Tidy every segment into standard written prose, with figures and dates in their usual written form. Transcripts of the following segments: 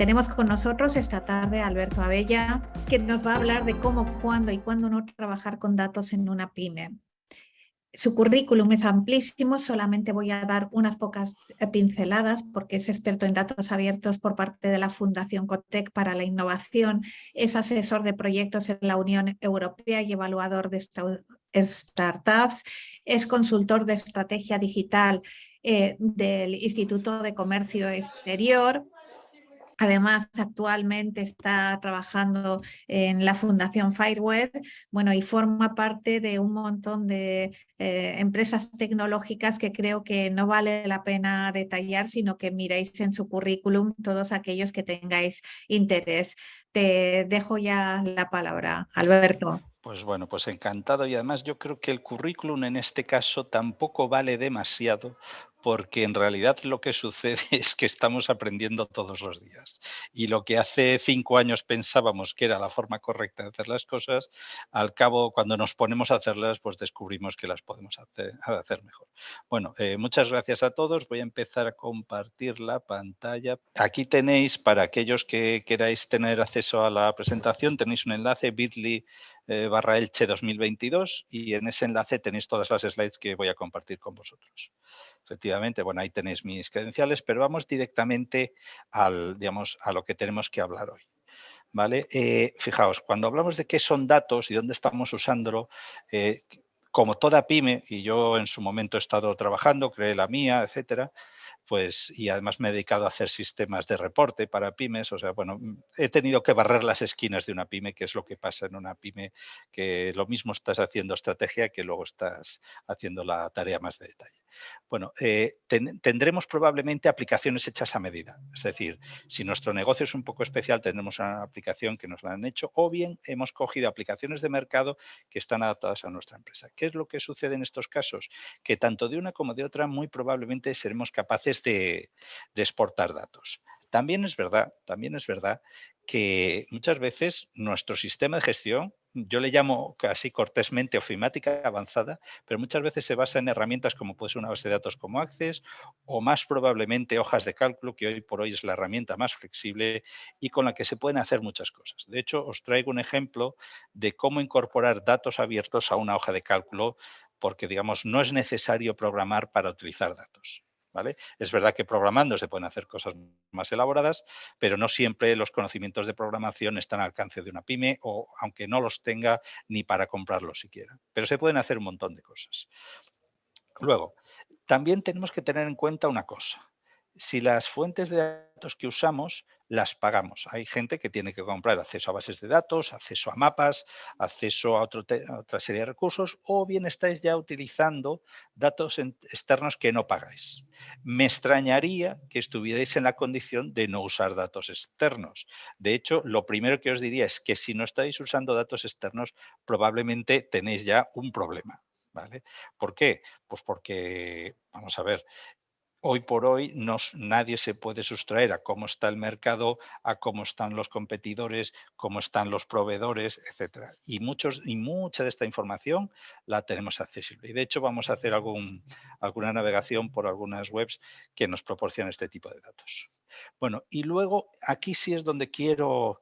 Tenemos con nosotros esta tarde a Alberto Abella, que nos va a hablar de cómo, cuándo y cuándo no trabajar con datos en una pyme. Su currículum es amplísimo, solamente voy a dar unas pocas pinceladas porque es experto en datos abiertos por parte de la Fundación Cotec para la Innovación, es asesor de proyectos en la Unión Europea y evaluador de startups, es consultor de estrategia digital del Instituto de Comercio Exterior. Además, actualmente está trabajando en la Fundación Fireware, bueno, y forma parte de un montón de empresas tecnológicas que creo que no vale la pena detallar, sino que miréis en su currículum todos aquellos que tengáis interés. Te dejo ya la palabra, Alberto. Pues bueno, pues encantado y además yo creo que el currículum en este caso tampoco vale demasiado porque en realidad lo que sucede es que estamos aprendiendo todos los días y lo que hace 5 años pensábamos que era la forma correcta de hacer las cosas, al cabo cuando nos ponemos a hacerlas pues descubrimos que las podemos hacer mejor. Bueno, muchas gracias a todos. Voy a empezar a compartir la pantalla. Aquí tenéis, para aquellos que queráis tener acceso a la presentación, tenéis un enlace bit.ly /Elche 2022 y en ese enlace tenéis todas las slides que voy a compartir con vosotros. Efectivamente, bueno, ahí tenéis mis credenciales, pero vamos directamente digamos, a lo que tenemos que hablar hoy. ¿Vale? Fijaos, cuando hablamos de qué son datos y dónde estamos usándolo, como toda pyme, y yo en su momento he estado trabajando, creé la mía, etcétera, pues, y además me he dedicado a hacer sistemas de reporte para pymes, o sea, bueno, he tenido que barrer las esquinas de una pyme, que es lo que pasa en una pyme, que lo mismo estás haciendo estrategia que luego estás haciendo la tarea más de detalle. Bueno, tendremos probablemente aplicaciones hechas a medida, es decir, si nuestro negocio es un poco especial, tendremos una aplicación que nos la han hecho o bien hemos cogido aplicaciones de mercado que están adaptadas a nuestra empresa. ¿Qué es lo que sucede en estos casos? Que tanto de una como de otra muy probablemente seremos capaces de exportar datos. También es verdad que muchas veces nuestro sistema de gestión, yo le llamo casi cortésmente ofimática avanzada, pero muchas veces se basa en herramientas como puede ser una base de datos como Access o más probablemente hojas de cálculo, que hoy por hoy es la herramienta más flexible y con la que se pueden hacer muchas cosas. De hecho, os traigo un ejemplo de cómo incorporar datos abiertos a una hoja de cálculo porque, digamos, no es necesario programar para utilizar datos. ¿Vale? Es verdad que programando se pueden hacer cosas más elaboradas, pero no siempre los conocimientos de programación están al alcance de una pyme o aunque no los tenga ni para comprarlos siquiera. Pero se pueden hacer un montón de cosas. Luego, también tenemos que tener en cuenta una cosa. Si las fuentes de datos que usamos las pagamos. Hay gente que tiene que comprar acceso a bases de datos, acceso a mapas, acceso a otra serie de recursos, o bien estáis ya utilizando datos externos que no pagáis. Me extrañaría que estuvierais en la condición de no usar datos externos. De hecho, lo primero que os diría es que si no estáis usando datos externos, probablemente tenéis ya un problema. ¿Vale? ¿Por qué? Pues porque, vamos a ver, hoy por hoy nadie se puede sustraer a cómo está el mercado, a cómo están los competidores, cómo están los proveedores, etcétera. Y mucha de esta información la tenemos accesible. Y de hecho vamos a hacer alguna navegación por algunas webs que nos proporcionan este tipo de datos. Bueno, y luego aquí sí es donde quiero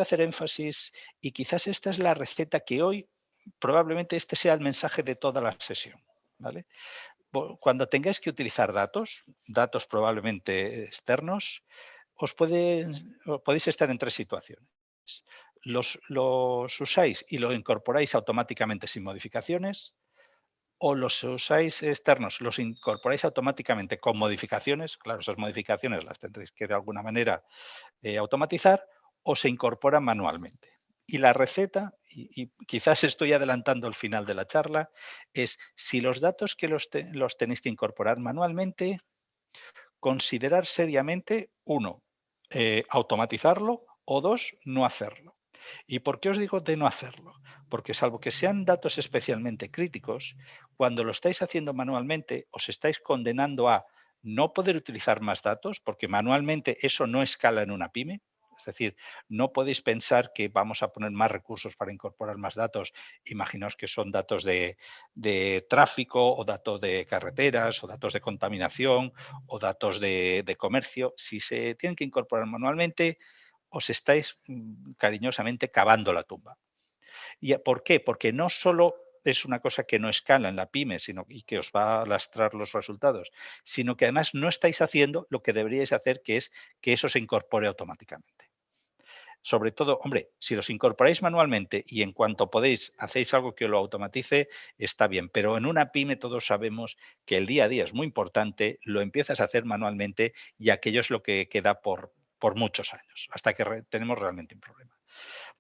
hacer énfasis y quizás esta es la receta que hoy probablemente este sea el mensaje de toda la sesión. ¿Vale? Cuando tengáis que utilizar datos probablemente externos, podéis estar en 3 situaciones. Los usáis y los incorporáis automáticamente sin modificaciones, o los usáis externos, los incorporáis automáticamente con modificaciones, claro, esas modificaciones las tendréis que de alguna manera automatizar, o se incorporan manualmente. Y la receta, y quizás estoy adelantando el final de la charla, es si los datos que los tenéis que incorporar manualmente, considerar seriamente, 1, automatizarlo o 2, no hacerlo. ¿Y por qué os digo de no hacerlo? Porque salvo que sean datos especialmente críticos, cuando lo estáis haciendo manualmente os estáis condenando a no poder utilizar más datos, porque manualmente eso no escala en una pyme. Es Es decir, no podéis pensar que vamos a poner más recursos para incorporar más datos. Imaginaos que son datos de tráfico o datos de carreteras o datos de contaminación o datos de comercio. Si se tienen que incorporar manualmente, os estáis cariñosamente cavando la tumba. ¿Y por qué? Porque no solo es una cosa que no escala en la pyme y que os va a lastrar los resultados, sino que además no estáis haciendo lo que deberíais hacer, que es que eso se incorpore automáticamente. Sobre todo, hombre, si los incorporáis manualmente y en cuanto podéis hacéis algo que lo automatice, está bien. Pero en una pyme todos sabemos que el día a día es muy importante, lo empiezas a hacer manualmente y aquello es lo que queda por muchos años, hasta que tenemos realmente un problema.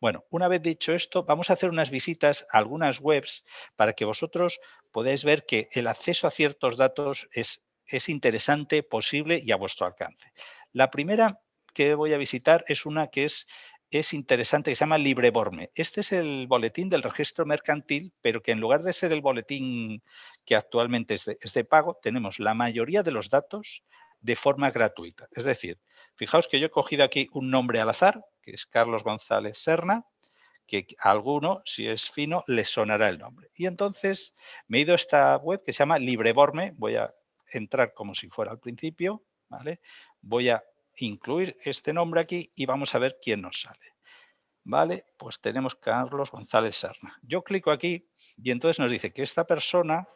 Bueno, una vez dicho esto, vamos a hacer unas visitas a algunas webs para que vosotros podáis ver que el acceso a ciertos datos es interesante, posible y a vuestro alcance. La primera que voy a visitar es una que es interesante, que se llama Libreborme. Este es el boletín del registro mercantil, pero que en lugar de ser el boletín que actualmente es de pago, tenemos la mayoría de los datos de forma gratuita. Es decir, fijaos que yo he cogido aquí un nombre al azar, que es Carlos González Serna, que a alguno, si es fino, le sonará el nombre. Y entonces me he ido a esta web que se llama Libreborme. Voy a entrar como si fuera al principio, ¿vale? Voy a incluir este nombre aquí y vamos a ver quién nos sale. Vale, pues tenemos Carlos González Serna. Yo clico aquí y entonces nos dice que esta persona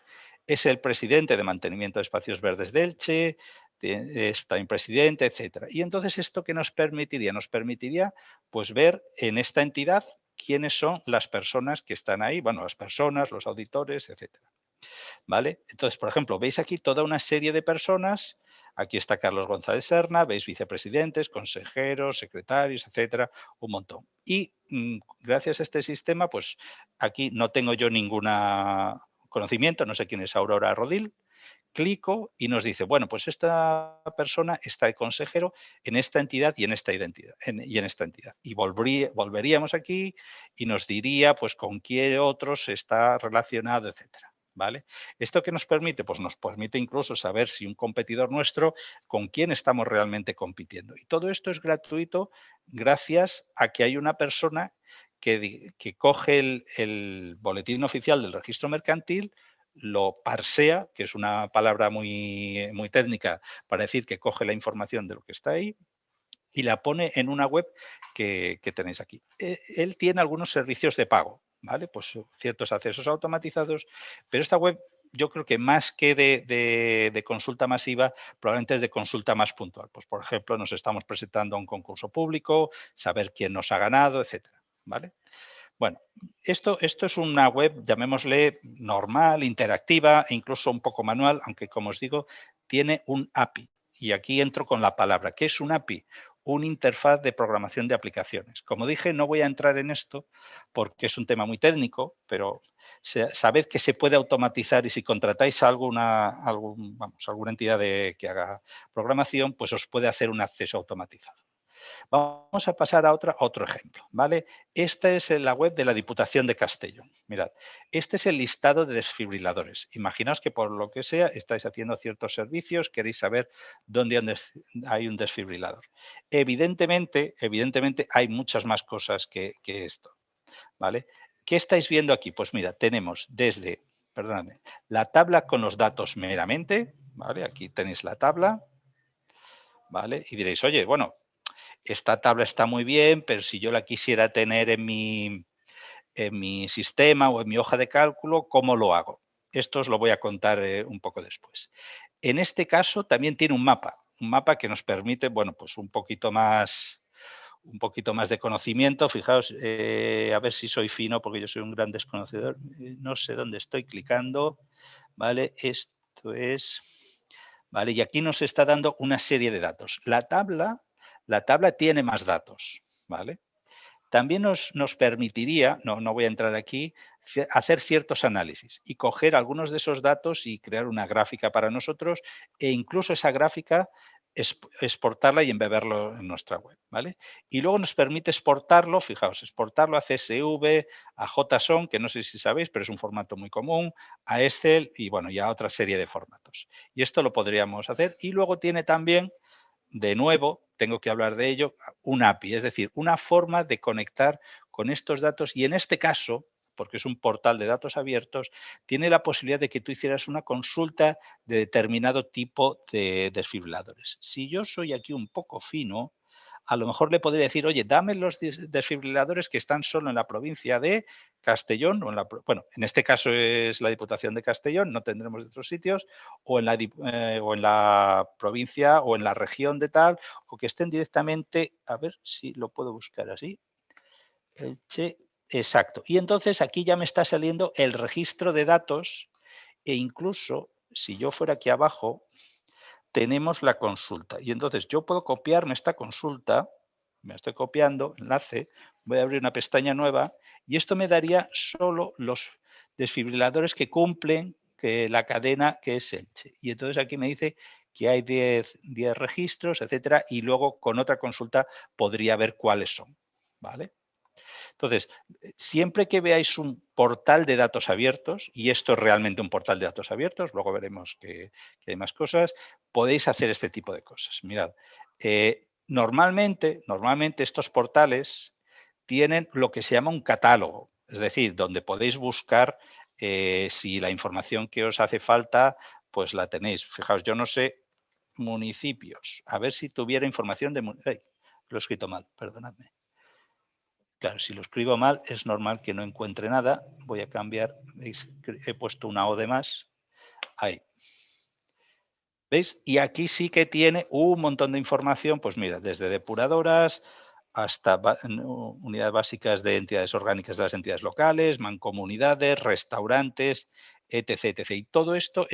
es el presidente de Mantenimiento de Espacios Verdes de Elche, es también presidente, etcétera. Y entonces, ¿esto qué nos permitiría? Nos permitiría pues ver en esta entidad quiénes son las personas que están ahí, bueno, las personas, los auditores, etcétera. ¿Vale? Entonces, por ejemplo, veis aquí toda una serie de personas. Aquí está Carlos González Serna, veis vicepresidentes, consejeros, secretarios, etcétera, un montón. Y gracias a este sistema, pues aquí no tengo yo ningún conocimiento, no sé quién es Aurora Rodil. Clico y nos dice, bueno, pues esta persona está de consejero en esta entidad y en esta identidad y en esta entidad. Y volveríamos aquí y nos diría pues con qué otros está relacionado, etcétera. ¿Vale? ¿Esto qué nos permite? Pues nos permite incluso saber si un competidor nuestro, con quién estamos realmente compitiendo. Y todo esto es gratuito gracias a que hay una persona que coge el boletín oficial del registro mercantil, lo parsea, que es una palabra muy técnica para decir que coge la información de lo que está ahí y la pone en una web que tenéis aquí. Él tiene algunos servicios de pago, ¿vale? Pues ciertos accesos automatizados, pero esta web yo creo que más que de consulta masiva, probablemente es de consulta más puntual. Pues, por ejemplo, nos estamos presentando a un concurso público, saber quién nos ha ganado, etcétera, ¿vale? Bueno, esto es una web, llamémosle normal, interactiva e incluso un poco manual, aunque como os digo, tiene un API. Y aquí entro con la palabra. ¿Qué es un API? Un interfaz de programación de aplicaciones. Como dije, no voy a entrar en esto porque es un tema muy técnico, pero sabed que se puede automatizar y si contratáis a alguna entidad que haga programación, pues os puede hacer un acceso automatizado. Vamos a pasar a otro ejemplo, ¿vale? Esta es la web de la Diputación de Castellón. Mirad, este es el listado de desfibriladores. Imaginaos que por lo que sea estáis haciendo ciertos servicios, queréis saber dónde hay un desfibrilador. Evidentemente hay muchas más cosas que esto, ¿vale? ¿Qué estáis viendo aquí? Pues mira, tenemos desde, perdóname, la tabla con los datos meramente, ¿vale? Aquí tenéis la tabla, ¿vale? Y diréis, oye, bueno, esta tabla está muy bien, pero si yo la quisiera tener en mi sistema o en mi hoja de cálculo, ¿cómo lo hago? Esto os lo voy a contar un poco después. En este caso también tiene un mapa que nos permite, bueno, pues un poquito más de conocimiento. Fijaos, a ver si soy fino, porque yo soy un gran desconocedor. No sé dónde estoy clicando, ¿vale? Esto es, ¿vale? Y aquí nos está dando una serie de datos. La tabla tiene más datos, ¿vale? También nos permitiría, no voy a entrar aquí, hacer ciertos análisis y coger algunos de esos datos y crear una gráfica para nosotros e incluso esa gráfica exportarla y embeberlo en nuestra web, ¿vale? Y luego nos permite exportarlo, fijaos, exportarlo a CSV, a JSON, que no sé si sabéis, pero es un formato muy común, a Excel y bueno, ya otra serie de formatos. Y esto lo podríamos hacer. Y luego tiene también de nuevo, tengo que hablar de ello, un API, es decir, una forma de conectar con estos datos y en este caso, porque es un portal de datos abiertos, tiene la posibilidad de que tú hicieras una consulta de determinado tipo de desfibriladores. Si yo soy aquí un poco fino, a lo mejor le podría decir, oye, dame los desfibriladores que están solo en la provincia de Castellón, o bueno, en este caso es la Diputación de Castellón, no tendremos de otros sitios, o en la provincia o en la región de tal, o que estén directamente, a ver si lo puedo buscar así, Elche, exacto. Y entonces aquí ya me está saliendo el registro de datos e incluso si yo fuera aquí abajo, tenemos la consulta. Y entonces yo puedo copiarme esta consulta, me estoy copiando, enlace, voy a abrir una pestaña nueva y esto me daría solo los desfibriladores que cumplen la cadena que es Elche. Y entonces aquí me dice que hay 10 registros, etcétera, y luego con otra consulta podría ver cuáles son. ¿Vale? Entonces, siempre que veáis un portal de datos abiertos, y esto es realmente un portal de datos abiertos, luego veremos que hay más cosas, podéis hacer este tipo de cosas. Mirad, normalmente estos portales tienen lo que se llama un catálogo, es decir, donde podéis buscar si la información que os hace falta, pues la tenéis. Fijaos, yo no sé municipios, a ver si tuviera información de... lo he escrito mal, perdonadme. Claro, si lo escribo mal, es normal que no encuentre nada. Voy a cambiar, ¿veis? He puesto una O de más. Ahí. ¿Veis? Y aquí sí que tiene un montón de información, pues mira, desde depuradoras hasta unidades básicas de entidades orgánicas de las entidades locales, mancomunidades, restaurantes, etc. etc. Y todo esto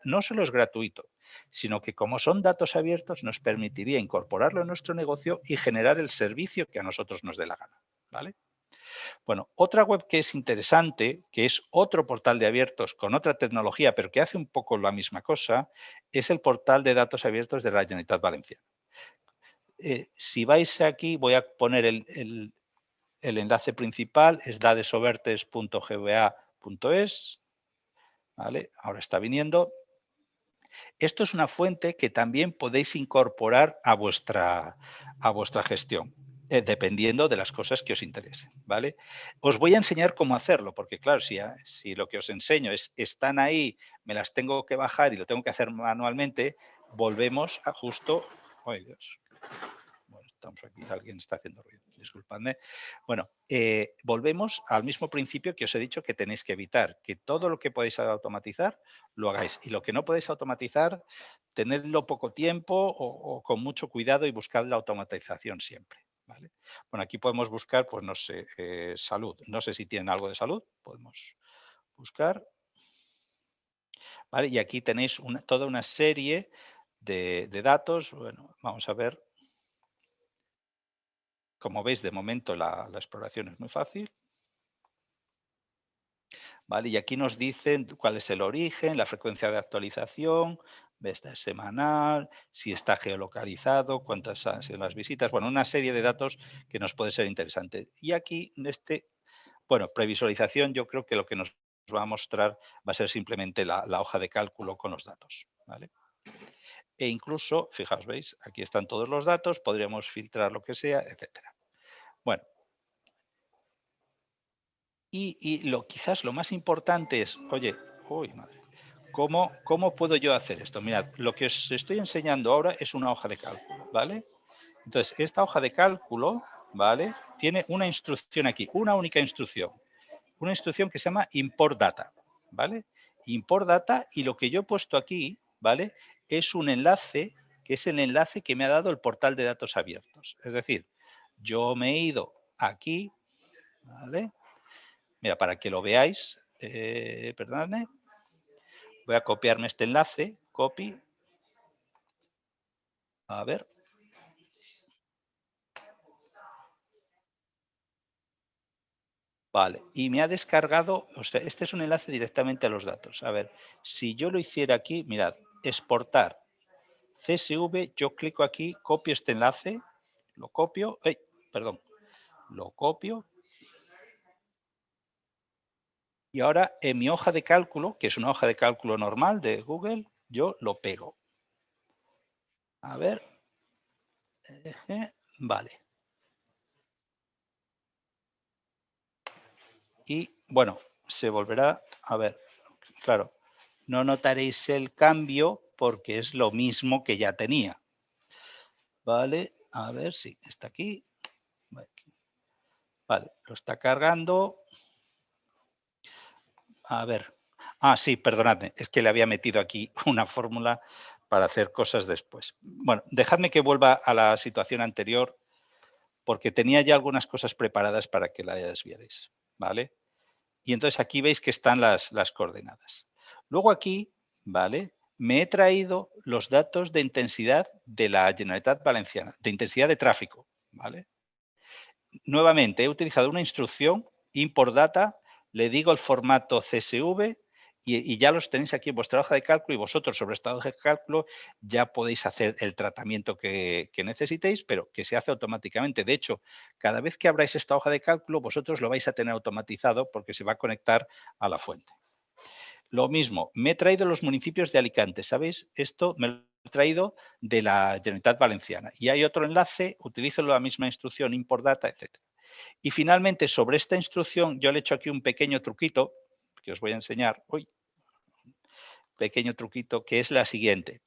no solo es gratuito, sino que como son datos abiertos nos permitiría incorporarlo en nuestro negocio y generar el servicio que a nosotros nos dé la gana. ¿Vale? Bueno, otra web que es interesante, que es otro portal de abiertos con otra tecnología, pero que hace un poco la misma cosa, es el portal de datos abiertos de la Generalitat Valenciana. Si vais aquí, voy a poner el enlace principal, es dadesobertes.gva.es. ¿Vale? Ahora está viniendo. Esto es una fuente que también podéis incorporar a vuestra gestión, dependiendo de las cosas que os interesen. ¿Vale? Os voy a enseñar cómo hacerlo, porque claro, si lo que os enseño están ahí, me las tengo que bajar y lo tengo que hacer manualmente, volvemos a justo... ¡Ay, Dios! Bueno, estamos aquí, alguien está haciendo ruido, disculpadme. Bueno, volvemos al mismo principio que os he dicho que tenéis que evitar, que todo lo que podéis automatizar, lo hagáis. Y lo que no podéis automatizar, tenedlo poco tiempo o con mucho cuidado y buscad la automatización siempre. ¿Vale? Bueno, aquí podemos buscar, pues no sé, salud. No sé si tienen algo de salud, podemos buscar. ¿Vale? Y aquí tenéis toda una serie de datos. Bueno, vamos a ver. Como veis, de momento la exploración es muy fácil. ¿Vale? Y aquí nos dicen cuál es el origen, la frecuencia de actualización, esta es semanal, si está geolocalizado, cuántas han sido las visitas, bueno, una serie de datos que nos puede ser interesante. Y aquí, bueno, previsualización, yo creo que lo que nos va a mostrar va a ser simplemente la hoja de cálculo con los datos. ¿Vale? E incluso, fijaos, veis, aquí están todos los datos, podríamos filtrar lo que sea, etcétera. Bueno, y quizás lo más importante es, oye, uy, madre, ¿cómo puedo yo hacer esto? Mirad, lo que os estoy enseñando ahora es una hoja de cálculo, ¿vale? Entonces, esta hoja de cálculo, ¿vale? Tiene una instrucción aquí, una única instrucción. Una instrucción que se llama import data, ¿vale? Import data y lo que yo he puesto aquí, ¿vale? Es un enlace, que es el enlace que me ha dado el portal de datos abiertos. Es decir, yo me he ido aquí, ¿vale? Mira, para que lo veáis, perdonadme, voy a copiarme este enlace, copy, a ver. Vale, y me ha descargado, o sea, este es un enlace directamente a los datos. A ver, si yo lo hiciera aquí, mirad, exportar CSV, yo clico aquí, copio este enlace, lo copio, perdón, lo copio. Y ahora en mi hoja de cálculo, que es una hoja de cálculo normal de Google, yo lo pego. A ver, Vale. Y bueno, se volverá a ver. Claro, no notaréis el cambio porque es lo mismo que ya tenía. Vale, a ver si está aquí. Vale, lo está cargando. A ver. Ah, sí, perdonadme, es que le había metido aquí una fórmula para hacer cosas después. Bueno, dejadme que vuelva a la situación anterior porque tenía ya algunas cosas preparadas para que las vierais, ¿vale? Y entonces aquí veis que están las coordenadas. Luego aquí, ¿vale? Me he traído los datos de intensidad de la Generalitat Valenciana, de intensidad de tráfico, ¿vale? Nuevamente, he utilizado una instrucción, import data, le digo el formato CSV y ya los tenéis aquí en vuestra hoja de cálculo y vosotros sobre esta hoja de cálculo ya podéis hacer el tratamiento que necesitéis, pero que se hace automáticamente. De hecho, cada vez que abráis esta hoja de cálculo, vosotros lo vais a tener automatizado porque se va a conectar a la fuente. Lo mismo, me he traído los municipios de Alicante, ¿sabéis? Esto me lo he traído de la Generalitat Valenciana. Y hay otro enlace, utilizo la misma instrucción, import data, etc. Y finalmente, sobre esta instrucción, yo le he hecho aquí un pequeño truquito, que os voy a enseñar hoy, pequeño truquito, que es la siguiente,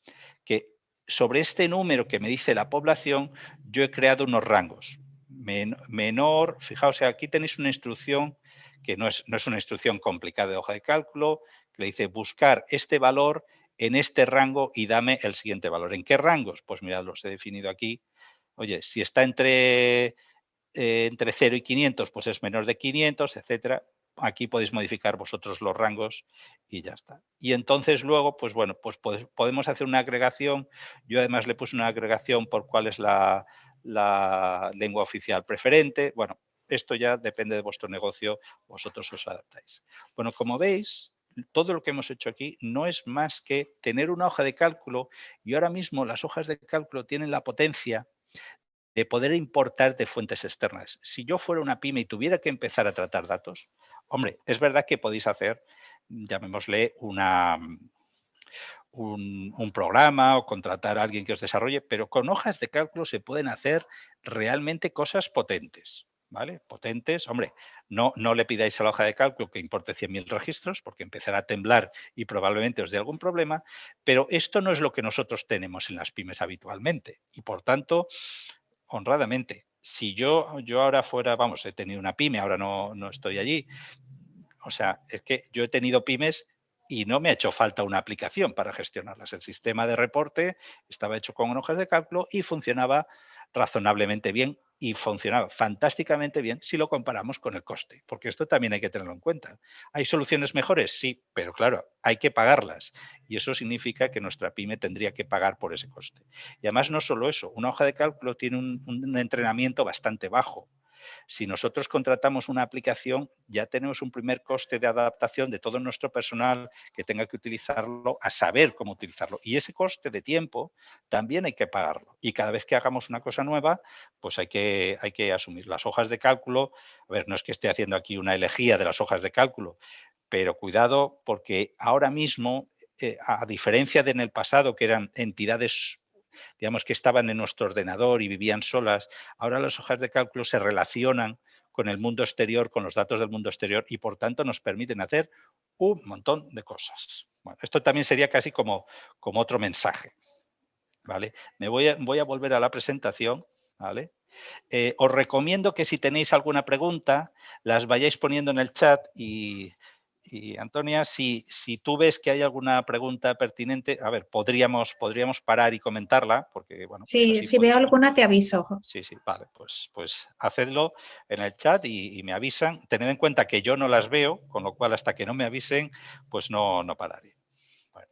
que sobre este número que me dice la población, yo he creado unos rangos. Menor, fijaos, aquí tenéis una instrucción que no es una instrucción complicada de hoja de cálculo, que le dice buscar este valor en este rango y dame el siguiente valor. ¿En qué rangos? Pues mirad, los he definido aquí. Oye, si está entre 0 y 500, pues es menos de 500, etcétera. Aquí podéis modificar vosotros los rangos y ya está. Y entonces luego, pues bueno, pues podemos hacer una agregación. Yo además le puse una agregación por cuál es la lengua oficial preferente. Bueno, esto ya depende de vuestro negocio, vosotros os adaptáis. Bueno, como veis, todo lo que hemos hecho aquí no es más que tener una hoja de cálculo y ahora mismo las hojas de cálculo tienen la potencia de poder importar de fuentes externas. Si yo fuera una pyme y tuviera que empezar a tratar datos, hombre, es verdad que podéis hacer, llamémosle un programa o contratar a alguien que os desarrolle, pero con hojas de cálculo se pueden hacer realmente cosas potentes. ¿Vale? Potentes, hombre, no le pidáis a la hoja de cálculo que importe 100.000 registros porque empezará a temblar y probablemente os dé algún problema, pero esto no es lo que nosotros tenemos en las pymes habitualmente y por tanto honradamente. Si yo ahora fuera, vamos, he tenido una pyme, ahora no estoy allí. O sea, es que yo he tenido pymes y no me ha hecho falta una aplicación para gestionarlas. El sistema de reporte estaba hecho con hojas de cálculo y funcionaba razonablemente bien y funcionaba fantásticamente bien si lo comparamos con el coste, porque esto también hay que tenerlo en cuenta. ¿Hay soluciones mejores? Sí, pero claro, hay que pagarlas y eso significa que nuestra pyme tendría que pagar por ese coste. Y además no solo eso, una hoja de cálculo tiene un entrenamiento bastante bajo. Si nosotros contratamos una aplicación, ya tenemos un primer coste de adaptación de todo nuestro personal que tenga que utilizarlo, a saber cómo utilizarlo. Y ese coste de tiempo también hay que pagarlo. Y cada vez que hagamos una cosa nueva, pues hay que asumir las hojas de cálculo. A ver, no es que esté haciendo aquí una elegía de las hojas de cálculo, pero cuidado porque ahora mismo, a diferencia de en el pasado, que eran entidades digamos que estaban en nuestro ordenador y vivían solas, ahora las hojas de cálculo se relacionan con el mundo exterior, con los datos del mundo exterior y por tanto nos permiten hacer un montón de cosas. Bueno, esto también sería casi como otro mensaje. ¿Vale? Voy a volver a la presentación. ¿Vale? Os recomiendo que si tenéis alguna pregunta, las vayáis poniendo en el chat y Antonia, si tú ves que hay alguna pregunta pertinente, a ver, podríamos parar y comentarla, porque bueno, pues Sí, así si veo podéis. alguna te aviso. Sí, vale, pues hacedlo en el chat y me avisan. Tened en cuenta que yo no las veo, con lo cual hasta que no me avisen, pues no pararé. Bueno.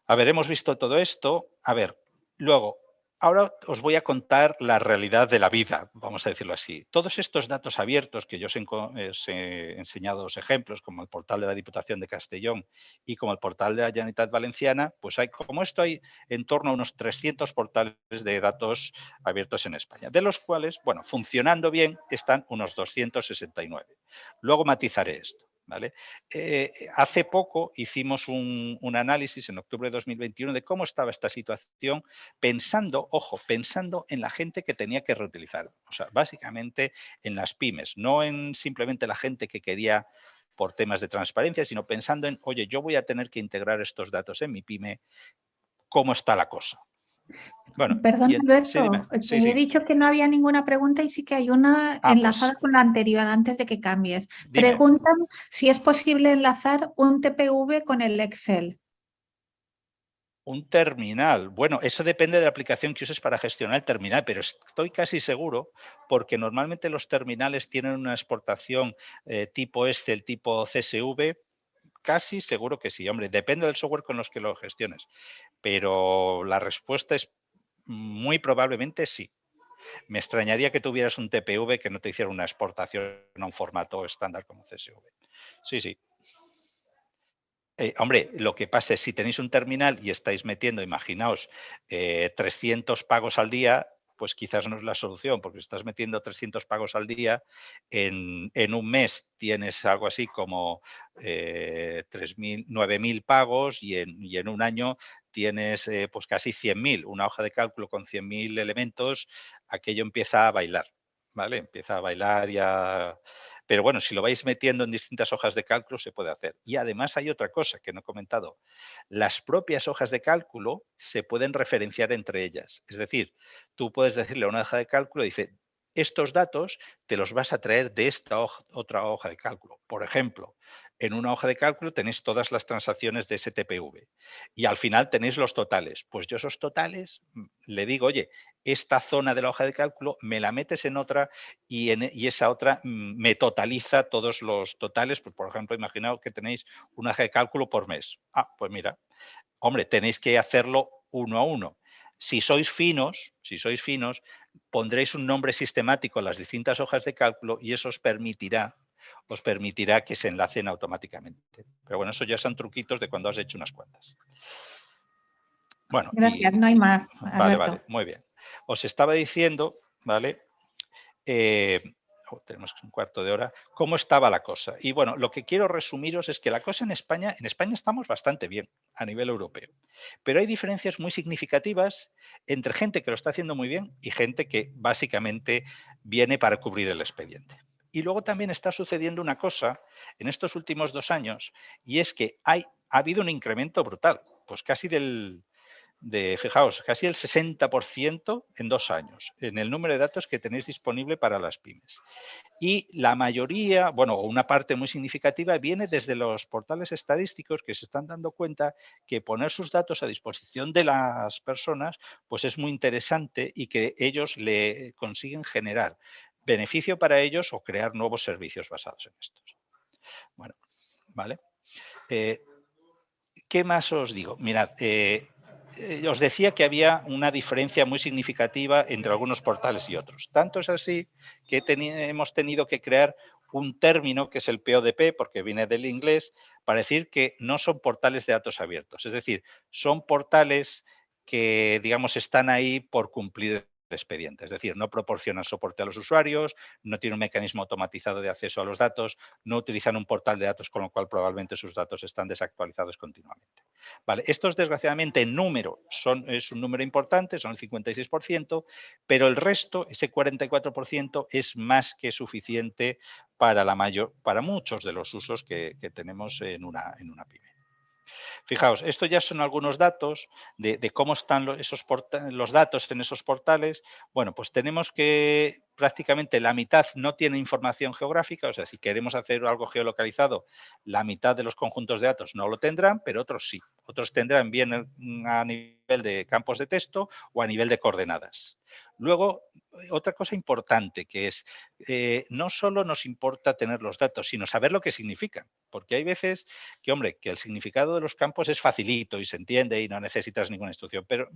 A ver, hemos visto todo esto. A ver, luego, ahora os voy a contar la realidad de la vida, vamos a decirlo así. Todos estos datos abiertos que yo os he enseñado dos ejemplos, como el portal de la Diputación de Castellón y como el portal de la Generalitat Valenciana, pues como esto hay en torno a unos 300 portales de datos abiertos en España, de los cuales, bueno, funcionando bien están unos 269. Luego matizaré esto. ¿vale? Hace poco hicimos un análisis en octubre de 2021 de cómo estaba esta situación, pensando, ojo, pensando en la gente que tenía que reutilizar. O sea, básicamente en las pymes, no en simplemente la gente que quería por temas de transparencia, sino pensando en, oye, yo voy a tener que integrar estos datos en mi pyme, ¿cómo está la cosa? Bueno, Perdón, sí, dime, Alberto, sí, que he sí, dicho que no había ninguna pregunta y sí que hay una pues enlazada con la anterior antes de que cambies. dime. Preguntan si es posible enlazar un TPV con el Excel. Un terminal. Bueno, eso depende de la aplicación que uses para gestionar el terminal, pero estoy casi seguro, porque normalmente los terminales tienen una exportación tipo Excel, tipo CSV, casi seguro que sí. Hombre, depende del software con los que lo gestiones, pero la respuesta es muy probablemente sí. Me extrañaría que tuvieras un TPV que no te hiciera una exportación a un formato estándar como CSV. Sí, sí. Hombre, lo que pasa es si tenéis un terminal y estáis metiendo, imaginaos, 300 pagos al día, pues quizás no es la solución, porque si estás metiendo 300 pagos al día, en un mes tienes algo así como 3.000, 9.000 pagos y en un año tienes pues casi 100.000. Una hoja de cálculo con 100.000 elementos, aquello empieza a bailar, ¿vale? Empieza a bailar ya. Pero bueno, si lo vais metiendo en distintas hojas de cálculo se puede hacer. Y además hay otra cosa que no he comentado. Las propias hojas de cálculo se pueden referenciar entre ellas. Es decir, tú puedes decirle a una hoja de cálculo, dice, estos datos te los vas a traer de esta otra hoja de cálculo. Por ejemplo, en una hoja de cálculo tenéis todas las transacciones de ese TPV y al final tenéis los totales. Pues yo esos totales le digo, oye, esta zona de la hoja de cálculo me la metes en otra y esa otra me totaliza todos los totales. Pues, por ejemplo, imaginaos que tenéis una hoja de cálculo por mes. Ah, pues mira, hombre, tenéis que hacerlo uno a uno. Si sois finos, pondréis un nombre sistemático en las distintas hojas de cálculo y eso os permitirá que se enlacen automáticamente. Pero bueno, eso ya son truquitos de cuando has hecho unas cuantas. Bueno, Gracias, no hay más, vale, vale, Alberto. muy bien. Os estaba diciendo, ¿vale? Eh, tenemos un cuarto de hora, cómo estaba la cosa. Y bueno, lo que quiero resumiros es que la cosa en España estamos bastante bien a nivel europeo, pero hay diferencias muy significativas entre gente que lo está haciendo muy bien y gente que básicamente viene para cubrir el expediente. Y luego también está sucediendo una cosa en estos últimos 2 años y es que ha habido un incremento brutal, pues casi fijaos, casi el 60% en 2 años, en el número de datos que tenéis disponible para las pymes. Y la mayoría, bueno, una parte muy significativa viene desde los portales estadísticos que se están dando cuenta que poner sus datos a disposición de las personas, pues es muy interesante y que ellos le consiguen generar beneficio para ellos o crear nuevos servicios basados en estos. Bueno, ¿vale? Eh, ¿Qué más os digo? Mirad, os decía que había una diferencia muy significativa entre algunos portales y otros. Tanto es así que hemos tenido que crear un término que es el PODP, porque viene del inglés, para decir que no son portales de datos abiertos. Es decir, son portales que, digamos, están ahí por cumplir el expediente. Es decir, no proporcionan soporte a los usuarios, no tienen un mecanismo automatizado de acceso a los datos, no utilizan un portal de datos, con lo cual probablemente sus datos están desactualizados continuamente. Vale, estos desgraciadamente en número es un número importante, son el 56%, pero el resto, ese 44%, es más que suficiente para muchos de los usos que tenemos en una pyme. Fijaos, esto ya son algunos datos de cómo están los datos en esos portales. Bueno, pues tenemos que prácticamente la mitad no tiene información geográfica, o sea, si queremos hacer algo geolocalizado, la mitad de los conjuntos de datos no lo tendrán, pero otros sí. Otros tendrán bien a nivel de campos de texto o a nivel de coordenadas. Luego, otra cosa importante que es, no solo nos importa tener los datos, sino saber lo que significan, porque hay veces que, hombre, que el significado de los campos es facilito y se entiende y no necesitas ninguna instrucción, pero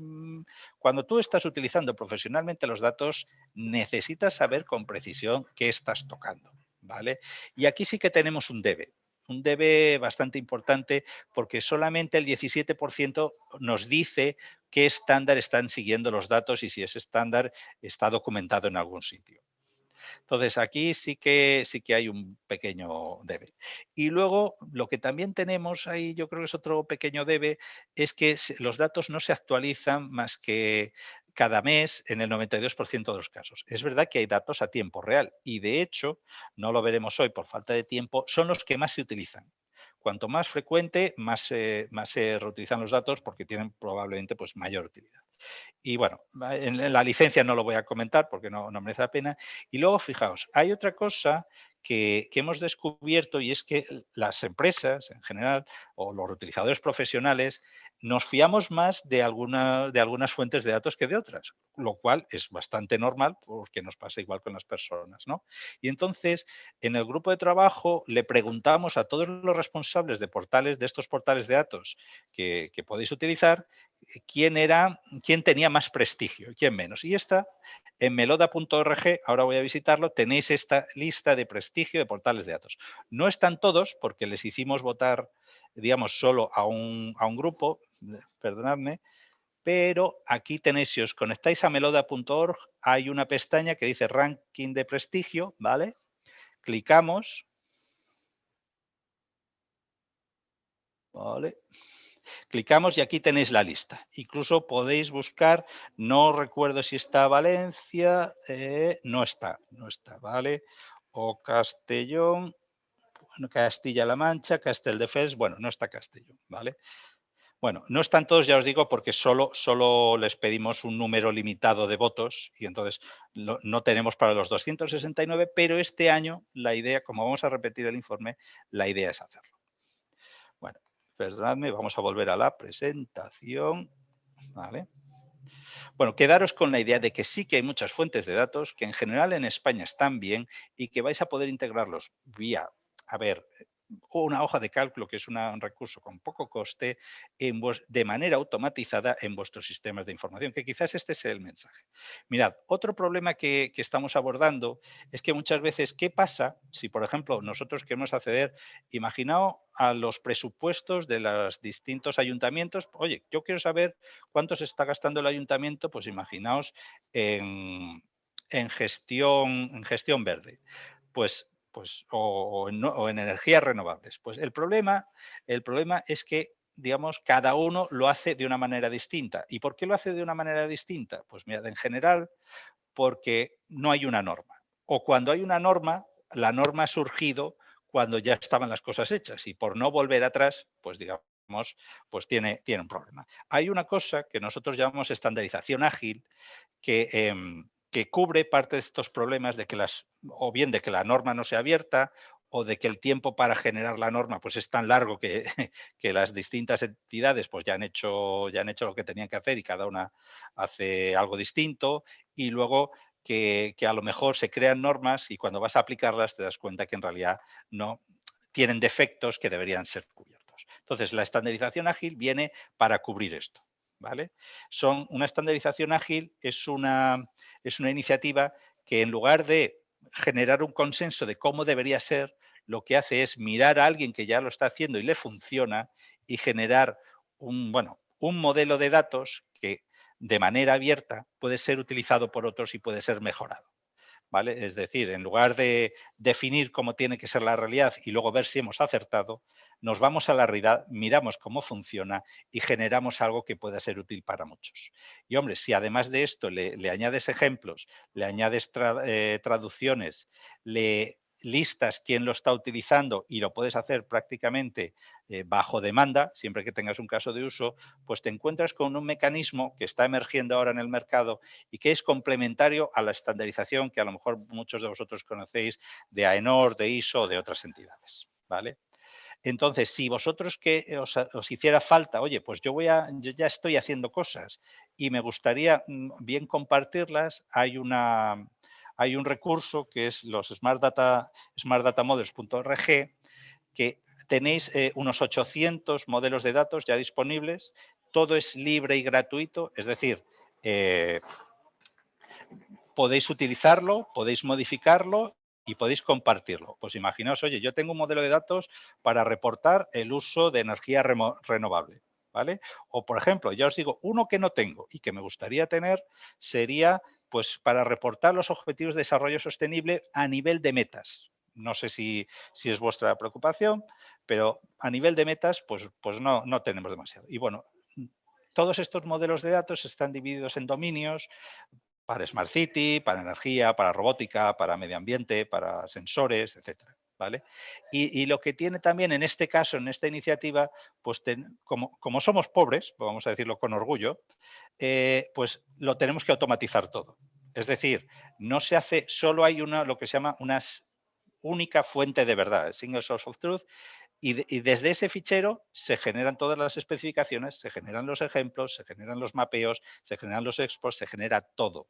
cuando tú estás utilizando profesionalmente los datos, necesitas saber con precisión qué estás tocando, ¿vale? Y aquí sí que tenemos un debe bastante importante porque solamente el 17% nos dice qué estándar están siguiendo los datos y si ese estándar está documentado en algún sitio. Entonces, aquí sí que hay un pequeño debe. Y luego, lo que también tenemos ahí, yo creo que es otro pequeño debe, es que los datos no se actualizan más que cada mes en el 92% de los casos. Es verdad que hay datos a tiempo real y, de hecho, no lo veremos hoy por falta de tiempo, son los que más se utilizan. Cuanto más frecuente, más se reutilizan los datos porque tienen probablemente pues, mayor utilidad. Y bueno, en la licencia no lo voy a comentar porque no merece la pena. Y luego, fijaos, hay otra cosa que hemos descubierto, y es que las empresas en general o los reutilizadores profesionales nos fiamos más de algunas fuentes de datos que de otras, lo cual es bastante normal porque nos pasa igual con las personas, ¿no? Y entonces, en el grupo de trabajo le preguntamos a todos los responsables de portales, de estos portales de datos que podéis utilizar, quién tenía más prestigio y quién menos. Y esta, en meloda.org, ahora voy a visitarlo, tenéis esta lista de prestigio de portales de datos. No están todos porque les hicimos votar, digamos, solo a un grupo, perdonadme, pero aquí tenéis, si os conectáis a meloda.org, hay una pestaña que dice ranking de prestigio, ¿vale? Clicamos, ¿vale? Clicamos y aquí tenéis la lista. Incluso podéis buscar, no recuerdo si está Valencia, no está, ¿vale? O Castellón, bueno, Castilla-La Mancha, Castelldefels, bueno, no está Castellón, ¿vale? Bueno, no están todos, ya os digo, porque solo les pedimos un número limitado de votos y entonces no tenemos para los 269, pero este año la idea, como vamos a repetir el informe, la idea es hacerlo. Bueno, perdonadme, vamos a volver a la presentación. ¿Vale? Bueno, quedaros con la idea de que sí que hay muchas fuentes de datos que en general en España están bien y que vais a poder integrarlos vía, a ver, una hoja de cálculo, que es un recurso con poco coste, de manera automatizada en vuestros sistemas de información, que quizás este sea el mensaje. Mirad, otro problema que estamos abordando es que muchas veces, ¿qué pasa si, por ejemplo, nosotros queremos acceder, imaginaos a los presupuestos de los distintos ayuntamientos? Oye, yo quiero saber cuánto se está gastando el ayuntamiento, pues imaginaos en gestión verde. O en energías renovables. Pues el problema es que, digamos, cada uno lo hace de una manera distinta. ¿Y por qué lo hace de una manera distinta? Pues mirad, en general, porque no hay una norma. O cuando hay una norma, la norma ha surgido cuando ya estaban las cosas hechas y por no volver atrás, pues digamos, pues tiene un problema. Hay una cosa que nosotros llamamos estandarización ágil, que cubre parte de estos problemas de que o bien de que la norma no sea abierta, o de que el tiempo para generar la norma pues es tan largo que, que las distintas entidades pues ya han hecho lo que tenían que hacer y cada una hace algo distinto, y luego que a lo mejor se crean normas y cuando vas a aplicarlas te das cuenta que en realidad no tienen defectos que deberían ser cubiertos. Entonces, la estandarización ágil viene para cubrir esto. ¿Vale? Una estandarización ágil es una iniciativa que, en lugar de generar un consenso de cómo debería ser, lo que hace es mirar a alguien que ya lo está haciendo y le funciona y generar un modelo de datos que, de manera abierta, puede ser utilizado por otros y puede ser mejorado. ¿Vale? Es decir, en lugar de definir cómo tiene que ser la realidad y luego ver si hemos acertado, nos vamos a la realidad, miramos cómo funciona y generamos algo que pueda ser útil para muchos. Y hombre, si además de esto le añades ejemplos, le añades traducciones, le listas quién lo está utilizando y lo puedes hacer prácticamente bajo demanda, siempre que tengas un caso de uso, pues te encuentras con un mecanismo que está emergiendo ahora en el mercado y que es complementario a la estandarización que a lo mejor muchos de vosotros conocéis de AENOR, de ISO o de otras entidades. ¿Vale? Entonces, si vosotros que os hiciera falta, oye, pues yo ya estoy haciendo cosas y me gustaría bien compartirlas, hay un recurso que es los smartdatamodels.org, que tenéis unos 800 modelos de datos ya disponibles. Todo es libre y gratuito, es decir, podéis utilizarlo, podéis modificarlo y podéis compartirlo. Pues imaginaos, oye, yo tengo un modelo de datos para reportar el uso de energía renovable, ¿vale? O, por ejemplo, ya os digo, uno que no tengo y que me gustaría tener sería pues para reportar los objetivos de desarrollo sostenible a nivel de metas. No sé si es vuestra preocupación, pero a nivel de metas, pues no tenemos demasiado. Y bueno, todos estos modelos de datos están divididos en dominios para Smart City, para energía, para robótica, para medio ambiente, para sensores, etcétera. ¿Vale? Y lo que tiene también en este caso, en esta iniciativa, pues como somos pobres, vamos a decirlo con orgullo, pues lo tenemos que automatizar todo. Es decir, no se hace, solo hay lo que se llama una única fuente de verdad, single source of truth, y desde ese fichero se generan todas las especificaciones, se generan los ejemplos, se generan los mapeos, se generan los expos, se genera todo.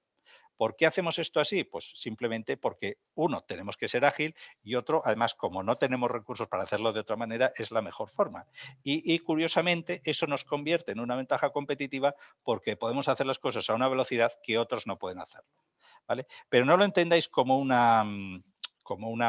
¿Por qué hacemos esto así? Pues simplemente porque, uno, tenemos que ser ágil y otro, además, como no tenemos recursos para hacerlo de otra manera, es la mejor forma. Y curiosamente, eso nos convierte en una ventaja competitiva porque podemos hacer las cosas a una velocidad que otros no pueden hacerlo. ¿Vale? Pero no lo entendáis como una,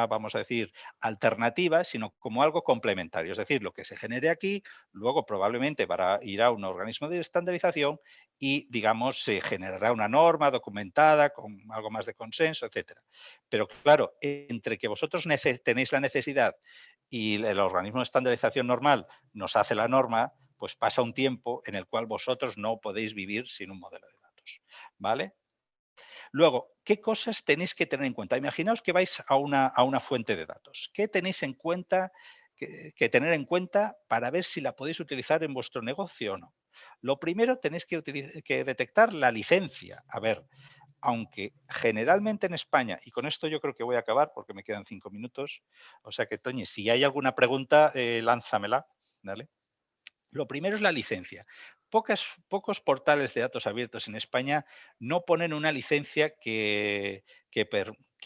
vamos a decir, alternativa, sino como algo complementario. Es decir, lo que se genere aquí, luego probablemente ir a un organismo de estandarización y, digamos, se generará una norma documentada con algo más de consenso, etcétera. Pero claro, entre que vosotros tenéis la necesidad y el organismo de estandarización normal nos hace la norma, pues pasa un tiempo en el cual vosotros no podéis vivir sin un modelo de datos. ¿Vale? Luego, ¿qué cosas tenéis que tener en cuenta? Imaginaos que vais a una fuente de datos. ¿Qué tenéis en cuenta, que tener en cuenta para ver si la podéis utilizar en vuestro negocio o no? Lo primero, tenéis que detectar la licencia. A ver, aunque generalmente en España, y con esto yo creo que voy a acabar porque me quedan 5 minutos, o sea que, Toñi, si hay alguna pregunta, lánzamela, ¿vale? Lo primero es la licencia. Pocos portales de datos abiertos en España no ponen una licencia que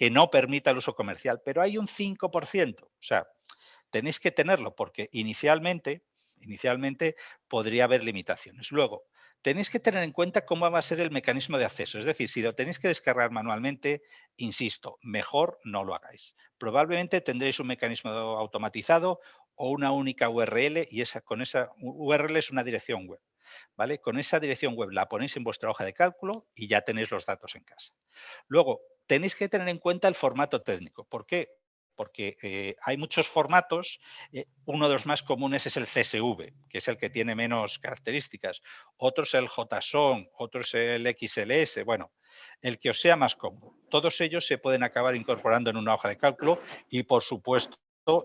no permita el uso comercial, pero hay un 5%. O sea, tenéis que tenerlo porque inicialmente podría haber limitaciones. Luego, tenéis que tener en cuenta cómo va a ser el mecanismo de acceso. Es decir, si lo tenéis que descargar manualmente, insisto, mejor no lo hagáis. Probablemente tendréis un mecanismo automatizado o una única URL y con esa URL es una dirección web. ¿Vale? Con esa dirección web la ponéis en vuestra hoja de cálculo y ya tenéis los datos en casa. Luego, tenéis que tener en cuenta el formato técnico. ¿Por qué? Porque hay muchos formatos, uno de los más comunes es el CSV, que es el que tiene menos características, otro es el JSON, otro es el XLS, bueno, el que os sea más cómodo. Todos ellos se pueden acabar incorporando en una hoja de cálculo y, por supuesto,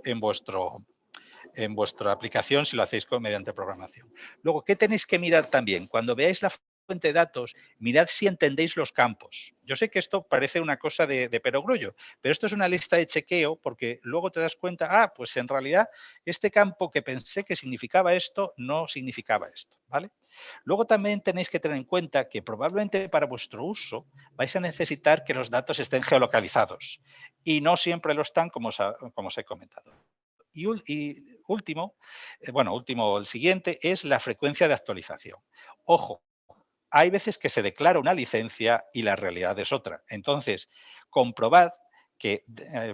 en vuestra aplicación si lo hacéis mediante programación. Luego, ¿qué tenéis que mirar también? Cuando veáis la fuente de datos, mirad si entendéis los campos. Yo sé que esto parece una cosa de perogrullo, pero esto es una lista de chequeo porque luego te das cuenta, pues en realidad este campo que pensé que significaba esto, no significaba esto, ¿vale? Luego también tenéis que tener en cuenta que probablemente para vuestro uso vais a necesitar que los datos estén geolocalizados y no siempre lo están como os he comentado. Y último, el siguiente es la frecuencia de actualización. Ojo, hay veces que se declara una licencia y la realidad es otra. Entonces, comprobad que,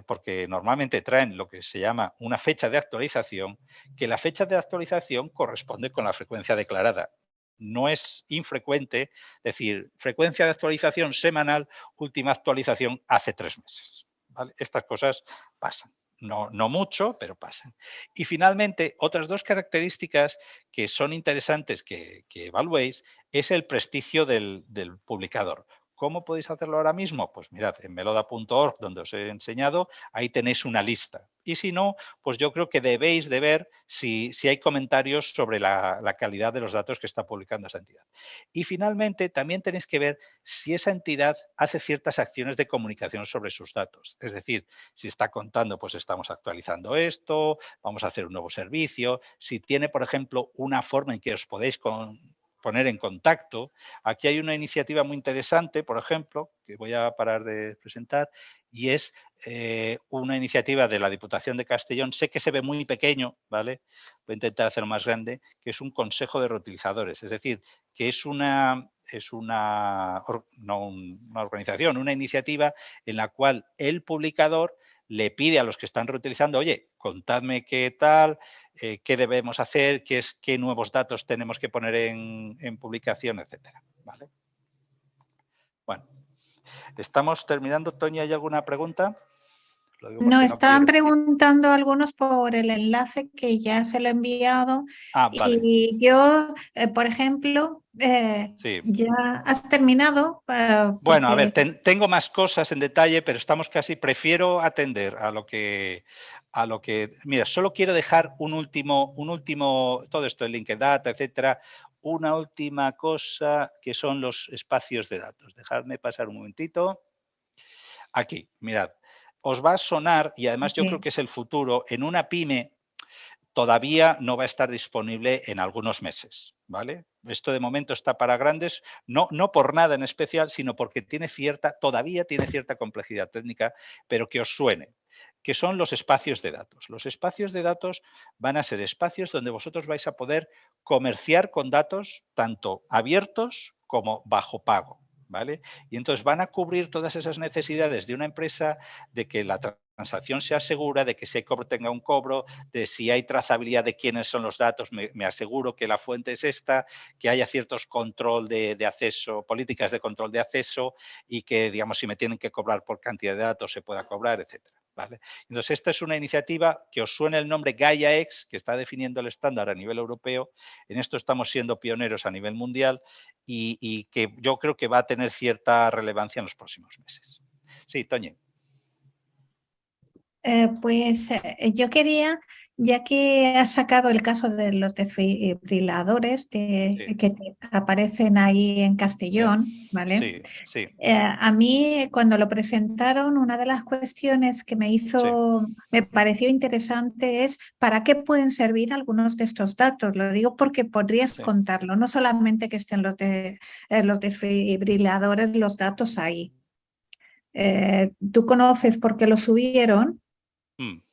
porque normalmente traen lo que se llama una fecha de actualización, que la fecha de actualización corresponde con la frecuencia declarada. No es infrecuente decir frecuencia de actualización semanal, última actualización hace 3 meses. ¿Vale? Estas cosas pasan. No mucho, pero pasan. Y finalmente, otras dos características que son interesantes que evaluéis es el prestigio del publicador. ¿Cómo podéis hacerlo ahora mismo? Pues mirad, en meloda.org, donde os he enseñado, ahí tenéis una lista. Y si no, pues yo creo que debéis de ver si hay comentarios sobre la calidad de los datos que está publicando esa entidad. Y finalmente, también tenéis que ver si esa entidad hace ciertas acciones de comunicación sobre sus datos. Es decir, si está contando, pues estamos actualizando esto, vamos a hacer un nuevo servicio. Si tiene, por ejemplo, una forma en que os podéis poner en contacto. Aquí hay una iniciativa muy interesante, por ejemplo, que voy a parar de presentar, y es una iniciativa de la Diputación de Castellón. Sé que se ve muy pequeño, ¿vale? Voy a intentar hacerlo más grande, que es un consejo de reutilizadores. Es decir, que es una organización, una iniciativa en la cual el publicador le pide a los que están reutilizando, oye, contadme qué tal, qué debemos hacer, qué nuevos datos tenemos que poner en publicación, etcétera. ¿Vale? Bueno, Estamos terminando. Toñi, ¿hay alguna pregunta? Lo digo No, porque no estaban quiero. preguntando algunos por el enlace que ya se lo he enviado Ah, vale. y yo, por ejemplo, Sí. ya has terminado Bueno, a ver, porque tengo más cosas en detalle, pero estamos casi, prefiero atender a lo que, mira, solo quiero dejar un último, todo esto, el LinkedIn, etcétera, una última cosa que son los espacios de datos. Dejadme pasar un momentito. Aquí, mirad, os va a sonar, y además yo creo ok, que es el futuro, en una pyme todavía no va a estar disponible en algunos meses, ¿vale? Esto de momento está para grandes, no por nada en especial, sino porque todavía tiene cierta complejidad técnica, pero que os suene, que son los espacios de datos. Los espacios de datos van a ser espacios donde vosotros vais a poder comerciar con datos tanto abiertos como bajo pago, ¿vale? Y entonces van a cubrir todas esas necesidades de una empresa de que la transacción sea segura, de que si hay cobro tenga un cobro, de si hay trazabilidad de quiénes son los datos, me aseguro que la fuente es esta, que haya ciertos control de acceso, políticas de control de acceso y que, digamos, si me tienen que cobrar por cantidad de datos se pueda cobrar, etcétera. ¿Vale? Entonces, esta es una iniciativa que os suena el nombre GaiaX, que está definiendo el estándar a nivel europeo. En esto estamos siendo pioneros a nivel mundial y que yo creo que va a tener cierta relevancia en los próximos meses. Sí, Toñi. Pues yo quería, ya que has sacado el caso de los desfibriladores Sí, que te aparecen ahí en sí, Castellón, ¿vale? sí, sí, A mí, cuando lo presentaron, una de las cuestiones que sí, me pareció interesante es para qué pueden servir algunos de estos datos. Lo digo porque podrías sí. contarlo, no solamente que estén los desfibriladores, los datos ahí. ¿Tú conoces por qué lo subieron? Mm.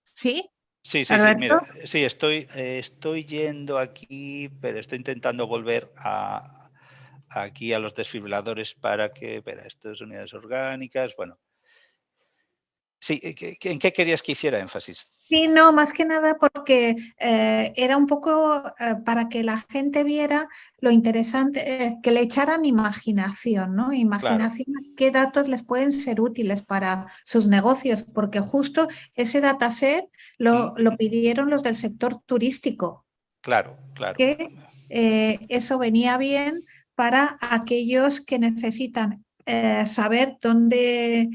¿Sí, Sí, sí, sí. Alberto? Mira, sí, estoy yendo aquí, pero estoy intentando volver aquí a los desfibriladores para que, espera, esto es unidades orgánicas. Bueno, sí, ¿en qué querías que hiciera énfasis? Sí, no, más que nada porque era un poco para que la gente viera lo interesante, que le echaran imaginación, ¿no? Claro. Imaginación a qué datos les pueden ser útiles para sus negocios, porque justo ese dataset Mm, lo pidieron los del sector turístico, claro, claro. que eso venía bien para aquellos que necesitan saber dónde.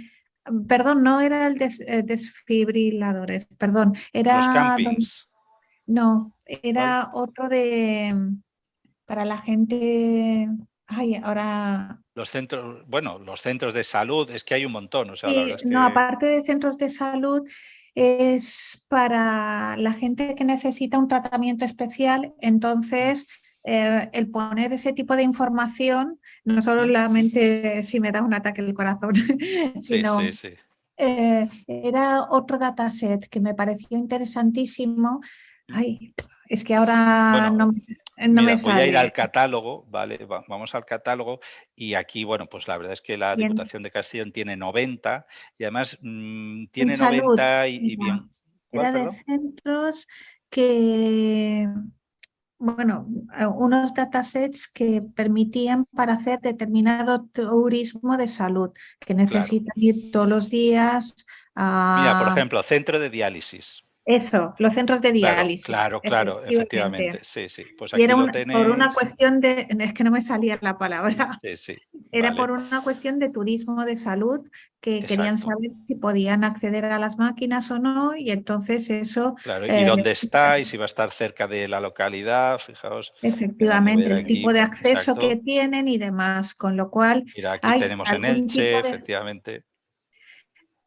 Perdón, no era el desfibriladores, perdón, Los era, campings, no, ¿cuál? era otro de, para la gente, ay, ahora, Los centros, bueno, los centros de salud, es que hay un montón, o sea, la verdad sí, es no, que aparte de centros de salud, es para la gente que necesita un tratamiento especial, mm, entonces el poner ese tipo de información, no mm, solamente si me da un ataque del corazón, sí, sí, sino sí. era otro dataset que me pareció interesantísimo. Mm. Ay, es que ahora Bueno, no mira, me voy a ir al sale. catálogo, ¿vale? Vamos al catálogo y aquí, bueno, pues la verdad es que la Y Diputación de Castellón tiene 90 y además en tiene salud, 90 y era, bien. ¿Cuál, era de perdón? centros que, bueno, unos datasets que permitían para hacer determinado turismo de salud, que Claro. necesitan ir todos los días Mira, por a ejemplo, centro de diálisis. eso, los centros de Claro, diálisis, claro, claro, efectivamente. efectivamente. Sí, sí. Pues Y aquí era lo por una tenéis. cuestión de, es que no me salía la palabra, Sí, sí. era por Vale. una cuestión de turismo de salud que querían Exacto. saber si podían acceder a las máquinas o no y entonces eso, Claro. ¿Y eh, dónde está? Y si va a estar cerca de la localidad. Fijaos, déjame efectivamente, ver el tipo aquí. de acceso que Exacto. tienen y demás, con lo cual Mira, aquí hay tenemos en algún Elche, tipo de, efectivamente.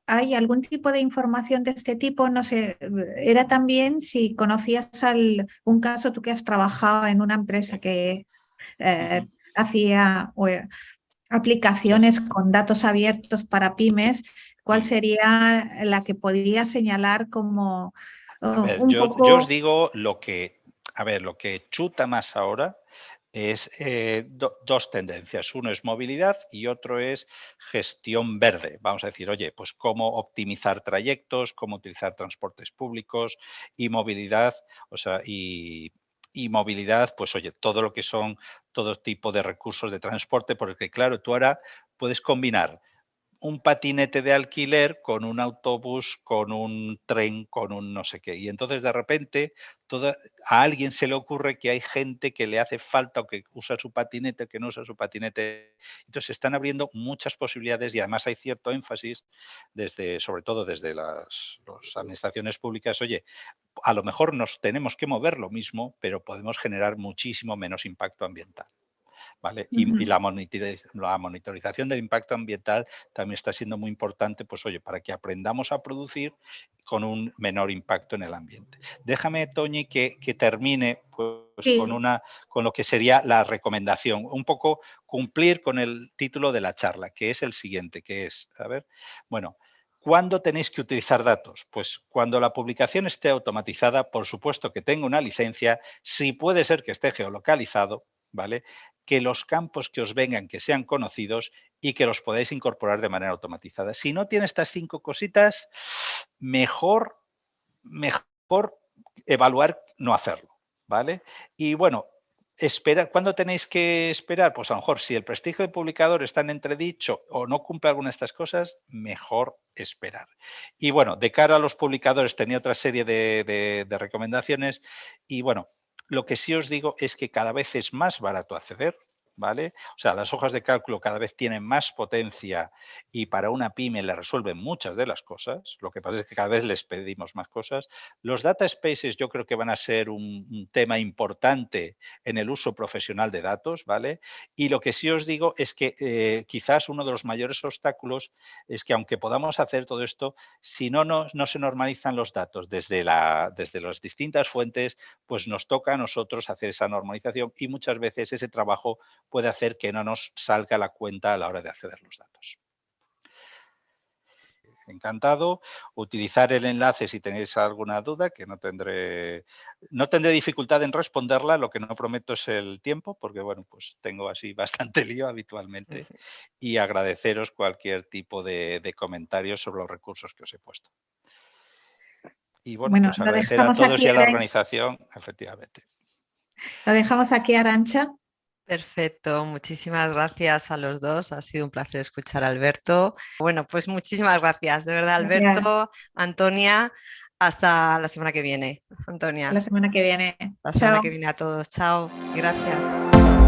hay algún tipo de información de este tipo, no sé, era también si conocías un caso, tú que has trabajado en una empresa Sí. que Ujú. hacía Sí. aplicaciones con datos abiertos para pymes, ¿cuál Mm. sería la que podría señalar como A ver, un yo os poco, digo a ver, lo que chuta más ahora es dos tendencias. Uno es movilidad y otro es gestión verde. Vamos a decir, oye, pues cómo optimizar trayectos, cómo utilizar transportes públicos y movilidad, o sea, y movilidad, pues oye, todo lo que son todo tipo de recursos de transporte, porque claro, tú ahora puedes combinar un patinete de alquiler con un autobús, con un tren, con un no sé qué. Y entonces de repente a alguien se le ocurre que hay gente que le hace falta o que usa su patinete, que no usa su patinete. Entonces se están abriendo muchas posibilidades y además hay cierto énfasis sobre todo desde las administraciones públicas. Oye, a lo mejor nos tenemos que mover lo mismo, pero podemos generar muchísimo menos impacto ambiental. ¿Vale? Y Ujú. la monitorización del impacto ambiental también está siendo muy importante, pues oye, para que aprendamos a producir con un menor impacto en el ambiente. Déjame, Toñi, que termine pues, Sí, con lo que sería la recomendación, un poco cumplir con el título de la charla, que es el siguiente, que es, a ver, bueno, ¿cuándo tenéis que utilizar datos? Pues cuando la publicación esté automatizada, por supuesto que tenga una licencia, si puede ser que esté geolocalizado, ¿vale? Que los campos que os vengan que sean conocidos y que los podáis incorporar de manera automatizada. Si no tiene estas 5 cositas, mejor evaluar no hacerlo, ¿vale? Y bueno, ¿cuándo tenéis que esperar? Pues a lo mejor si el prestigio del publicador está en entredicho o no cumple alguna de estas cosas, mejor esperar. Y bueno, de cara a los publicadores tenía otra serie de recomendaciones y bueno, lo que sí os digo es que cada vez es más barato acceder, ¿vale? O sea, las hojas de cálculo cada vez tienen más potencia y para una pyme le resuelven muchas de las cosas. Lo que pasa es que cada vez les pedimos más cosas. Los data spaces yo creo que van a ser un tema importante en el uso profesional de datos, ¿vale? Y lo que sí os digo es que quizás uno de los mayores obstáculos es que aunque podamos hacer todo esto, si no se normalizan los datos desde las distintas fuentes, pues nos toca a nosotros hacer esa normalización y muchas veces ese trabajo puede hacer que no nos salga la cuenta a la hora de acceder a los datos. Encantado. Utilizar el enlace si tenéis alguna duda, que no tendré dificultad en responderla. Lo que no prometo es el tiempo, porque bueno, pues tengo así bastante lío habitualmente. Y agradeceros cualquier tipo de comentarios sobre los recursos que os he puesto. Y bueno, bueno, pues agradecer a todos y a la organización, efectivamente. lo dejamos aquí, Arantxa. Perfecto, muchísimas gracias a los dos. Ha sido un placer escuchar a Alberto. Bueno, pues muchísimas gracias, de verdad, Gracias. Alberto, Antonia. Hasta la semana que viene, Hasta la Antonia. semana que viene. La semana Chao. que viene a todos. Chao y gracias.